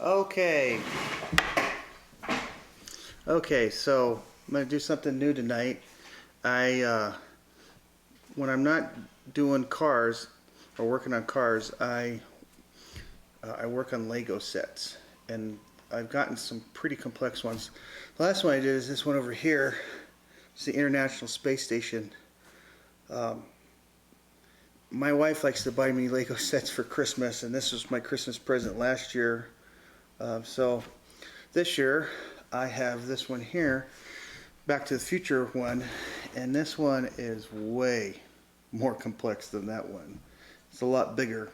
Okay. Okay, so I'm gonna do something new tonight. When I'm not doing cars or working on cars, I work on Lego sets, and I've gotten some pretty complex ones. The last one I did is this one over here. It's the International Space Station. My wife likes to buy me Lego sets for Christmas, and this was my Christmas present last year. So this year I have this one here, Back to the Future one, and this one is way more complex than that one. It's a lot bigger.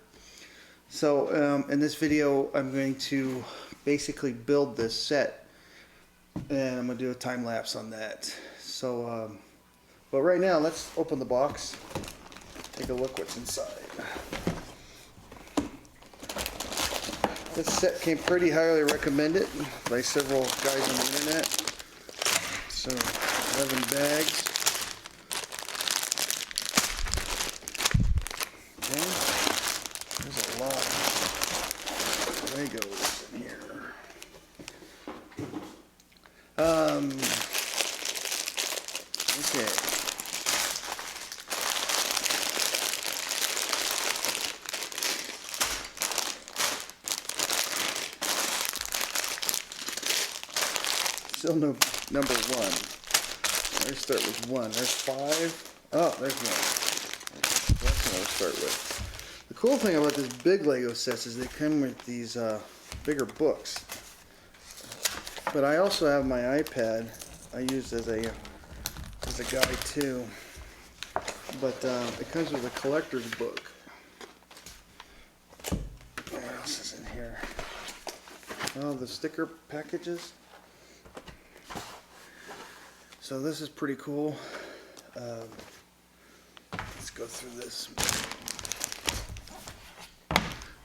So in this video I'm going to basically build this set, and I'm going to do a time lapse on that. So but right now let's open the box, take a look what's inside. This set came pretty highly recommended by several guys on the internet. So 11 bags. Okay. There's a lot of Legos in here. Okay. Still no number one. Let's start with one. There's five. Oh, there's one. That's what I'll start with. The cool thing about this big Lego sets is they come with these bigger books. But I also have my iPad I use as a guide too. But it comes with a collector's book. What else is in here? Oh, the sticker packages. So this is pretty cool. Let's go through this.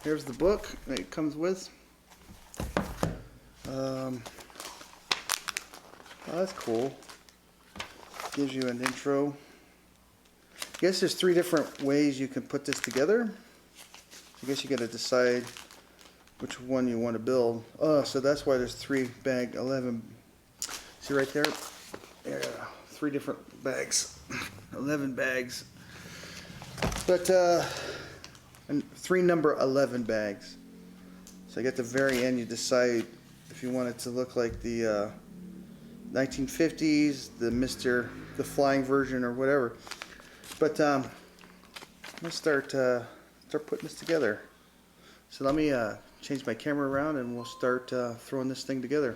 Here's the book that it comes with. Oh, that's cool. Gives you an intro. I guess there's 3 different ways you can put this together. I guess you got to decide which one you want to build. Oh, so that's why there's 11. See right there? Yeah, 3 different bags, 11 bags, but and 3 number 11 bags. So at the very end you decide if you want it to look like the 1950s, the flying version or whatever. But let's start putting this together. So let me change my camera around and we'll start throwing this thing together.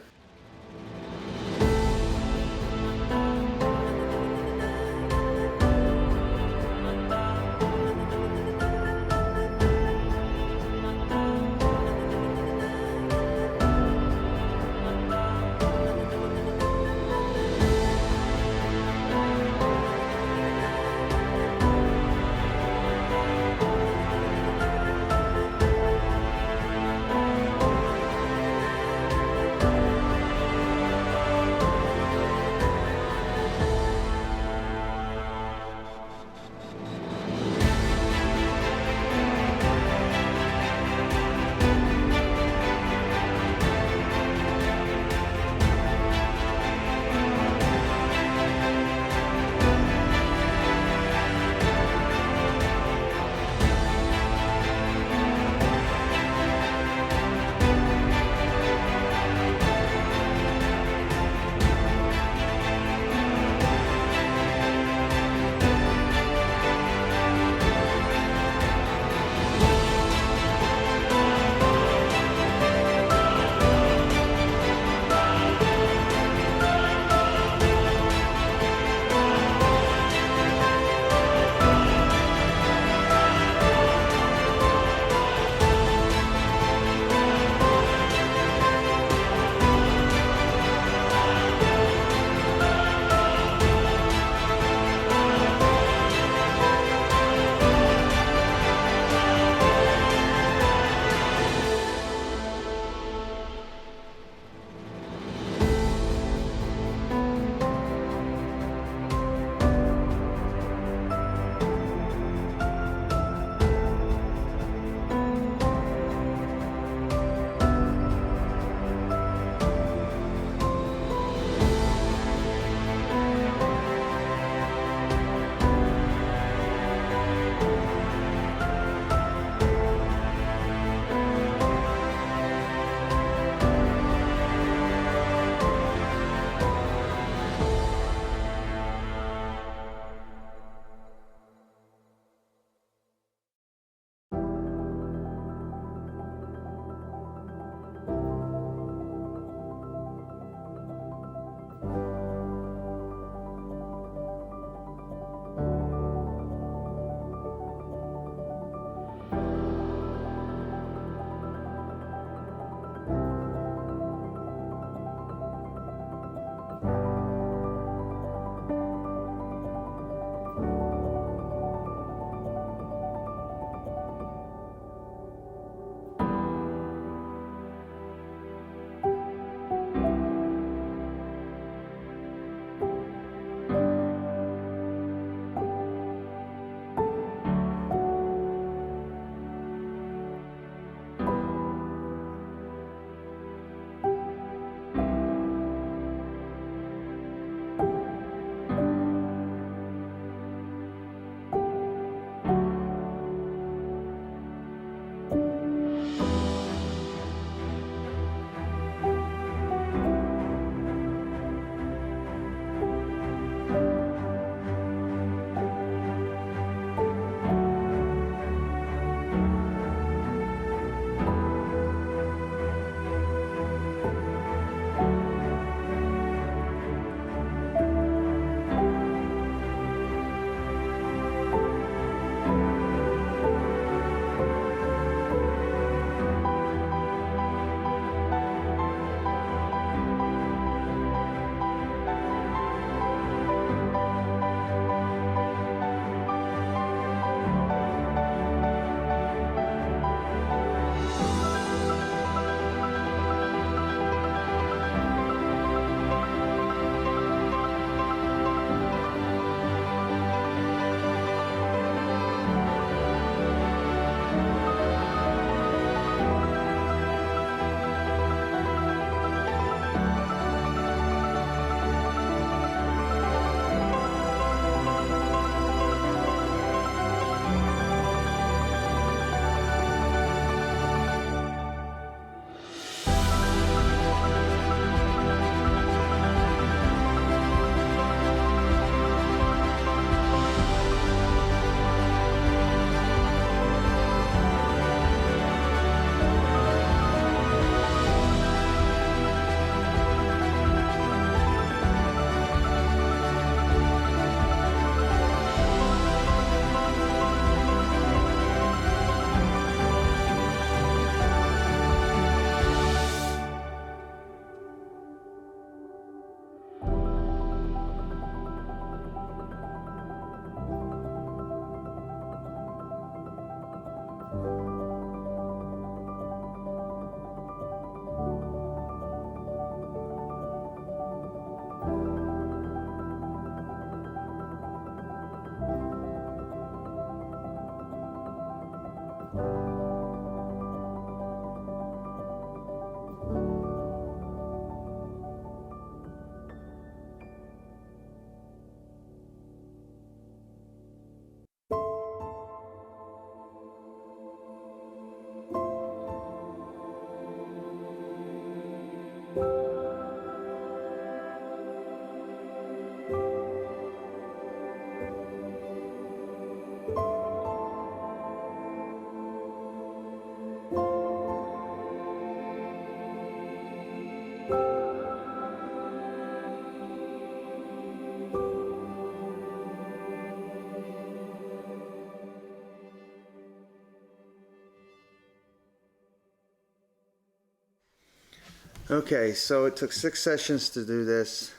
Okay, so it took 6 sessions to do this.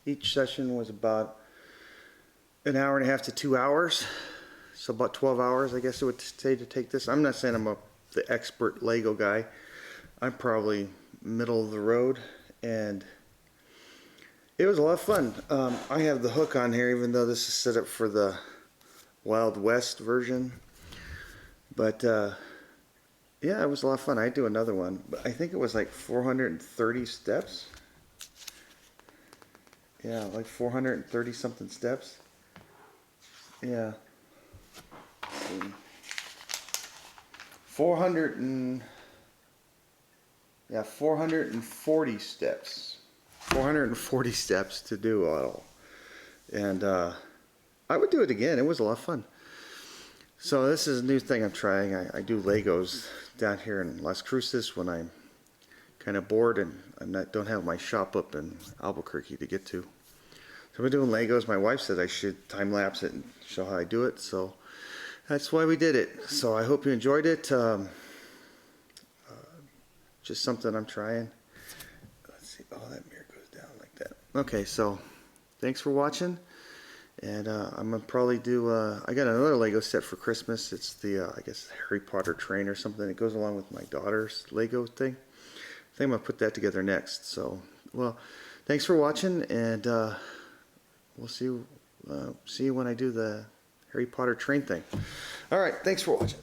Each session was about an hour and a half to 2 hours. So about 12 hours, I guess it would say, to take this. I'm not saying I'm the expert Lego guy. I'm probably middle of the road, and it was a lot of fun. I have the hook on here, even though this is set up for the Wild West version. But yeah, it was a lot of fun. I'd do another one, but I think it was like 430 steps. Yeah, like 430 something steps. Yeah. 440 steps. 440 steps to do all. And I would do it again. It was a lot of fun. So this is a new thing I'm trying. I do Legos down here in Las Cruces when I'm kind of bored and don't have my shop up in Albuquerque to get to. So we're doing Legos. My wife said I should time lapse it and show how I do it. So that's why we did it. So I hope you enjoyed it. Just something I'm trying. Let's see. Oh, that mirror goes down like that. Okay, so thanks for watching. And I'm gonna probably do. I got another Lego set for Christmas. It's the I guess Harry Potter train or something. It goes along with my daughter's Lego thing. I think I'm gonna put that together next. So, well, thanks for watching, and we'll see you when I do the Harry Potter train thing. All right, thanks for watching.